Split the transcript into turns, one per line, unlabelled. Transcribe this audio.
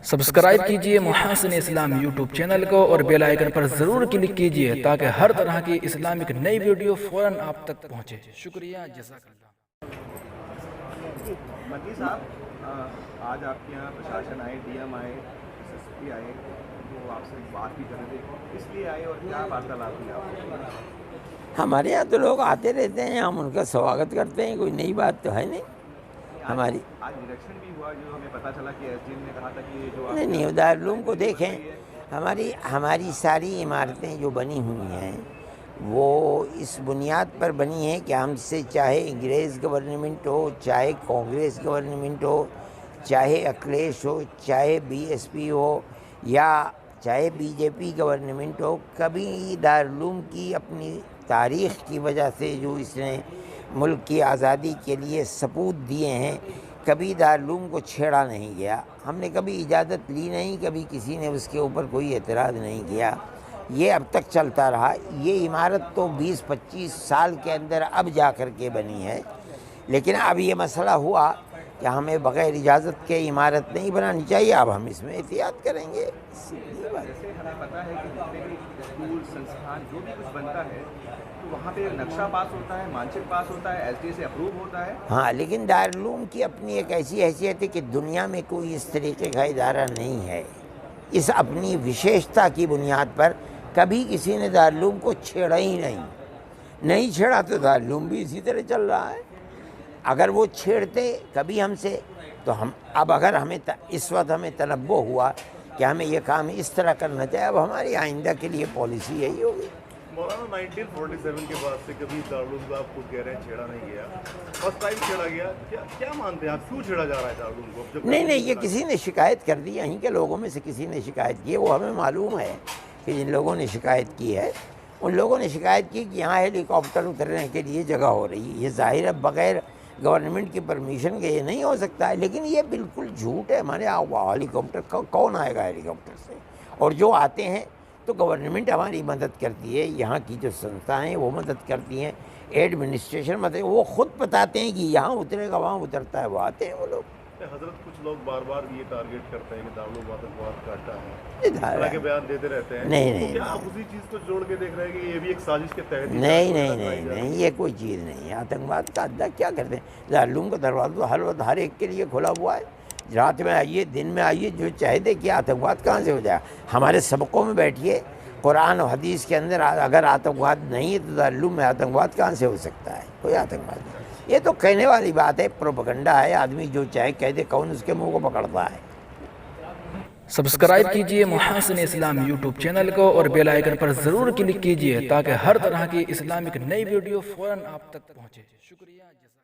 Subscribe کیجئے محاسن اسلام YouTube channel کو اور بیل آئیکن پر ضرور کلک کیجئے تاکہ ہر طرح کی اسلامک نئی ویڈیو فوراً آپ تک پہنچے۔ شکریہ، جزاک اللہ۔
مکی صاحب، آج آپ کے یہاں پرشاسن آئے، ڈی ایم آئے، ایس ایس پی آئے، تو آپ سے بات بھی کر رہے تھے، اس لیے آئے اور کیا وارتالپ ہوئی آپ کو؟
ہمارے یہاں تو لوگ آتے رہتے ہیں، ہم ان کا سواگت کرتے ہیں، کوئی نئی بات تو ہے نہیں ہماری۔
آج الیکشن بھی ہوا، جو ہمیں پتہ چلا کہ ایس ڈی ایم نے کہا تھا کہ جو
نہیں، دارالعلوم کو دیکھیں، ہماری ساری عمارتیں جو بنی ہوئی ہیں وہ اس بنیاد پر بنی ہیں کہ ہم سے چاہے انگریز گورنمنٹ ہو، چاہے کانگریس گورنمنٹ ہو، چاہے اکھلیش ہو، چاہے بی ایس پی ہو یا چاہے بی جے پی گورنمنٹ ہو، کبھی دارالعلوم کی اپنی تاریخ کی وجہ سے جو اس نے ملک کی آزادی کے لیے سپوت دیے ہیں، کبھی دارالعلوم کو چھیڑا نہیں گیا۔ ہم نے کبھی اجازت لی نہیں، کبھی کسی نے اس کے اوپر کوئی اعتراض نہیں کیا، یہ اب تک چلتا رہا۔ یہ عمارت تو 20-25 سال کے اندر اب جا کر کے بنی ہے، لیکن اب یہ مسئلہ ہوا کہ ہمیں بغیر اجازت کے عمارت نہیں بنانی چاہیے، اب ہم اس میں احتیاط کریں گے۔
جیسے ہمیں پتہ ہے کہ جتنے بھی اسکول، سنستھان، جو بھی کچھ بنتا ہے تو وہاں پہ نقشہ پاس ہوتا ہے، مانچک پاس ہوتا ہے، ایس ڈی اے سے اپروو ہوتا ہے۔
ہاں، لیکن دارالعلوم کی اپنی ایک ایسی حیثیت ہے کہ دنیا میں کوئی اس طریقے کا ادارہ نہیں ہے۔ اس اپنی وشیشتا کی بنیاد پر کبھی کسی نے دارالعلوم کو چھیڑا ہی نہیں چھیڑا، تو دارالعلوم بھی اسی طرح چل رہا ہے۔ اگر وہ چھیڑتے کبھی ہم سے تو اب اگر ہمیں اس وقت ہمیں تنبؤ ہوا کہ ہمیں یہ کام اس طرح کرنا چاہیے، اب ہماری آئندہ کے لیے پالیسی یہی ہوگی۔
مولانا 1947 کے بعد سے کبھی دارالعلوم کو آپ خود کہہ رہے ہیں چھیڑا نہیں گیا، فرسٹ ٹائم چھیڑا گیا، کیا مانتے ہیں آپ، کیوں چھیڑا جا رہا ہے دارالعلوم کو؟
نہیں، یہ کسی نے شکایت کر دی، یہیں کے لوگوں میں سے کسی نے شکایت کی ہے، وہ ہمیں معلوم ہے کہ جن لوگوں نے شکایت کی ہے، ان لوگوں نے شکایت کی کہ یہاں ہیلی کاپٹر اترنے کے لیے جگہ ہو رہی ہے۔ یہ ظاہر ہے بغیر گورنمنٹ کی پرمیشن کے یہ نہیں ہو سکتا ہے، لیکن یہ بالکل جھوٹ ہے۔ ہمارے ہیلی کاپٹر کون آئے گا ہیلی کاپٹر سے؟ اور جو آتے ہیں تو گورنمنٹ ہماری مدد کرتی ہے، یہاں کی جو سنستھائیں ہیں وہ مدد کرتی ہیں، ایڈمنسٹریشن مدد، وہ خود بتاتے ہیں کہ یہاں اترے گا، وہاں اترتا ہے، وہ آتے ہیں وہ لوگ۔
حضرت کچھ لوگ بار بار یہ ٹارگیٹ کرتے ہیں کہ دارالعلوم آتنکواد کا اڈا ہے، اس طرح کے بیان دیتے رہتے ہیں۔
نہیں،
کیا آپ اسی چیز کو جوڑ کے دیکھ رہے ہیں کہ یہ بھی ایک سازش کے تحت؟
نہیں، یہ کوئی چیز نہیں ہے۔ آتنکواد کا اڈا کیا کرتے ہیں؟ دارالعلوم کا دروازہ تو ہر وقت ہر ایک کے لیے کھلا ہوا ہے، رات میں آئیے، دن میں آئیے، جو چاہے دیکھیے۔ آتنکواد کہاں سے ہو جائے؟ ہمارے سبقوں میں بیٹھیے، قرآن و حدیث کے اندر اگر آتنکواد نہیں ہے تو دارالعلوم میں آتنکواد کہاں سے ہو سکتا ہے؟ کوئی آتنکواد نہیں۔ یہ تو کہنے والی بات ہے، پروپیگنڈا ہے، آدمی جو چاہے کہہ دے، کون اس کے منہ کو پکڑتا ہے۔
سبسکرائب کیجئے محاسن اسلام یوٹیوب چینل کو اور بیل آئیکن پر ضرور کلک کیجئے تاکہ ہر طرح کی اسلامک نئی ویڈیو فوراً آپ تک پہنچے۔ شکریہ، جزاک اللہ۔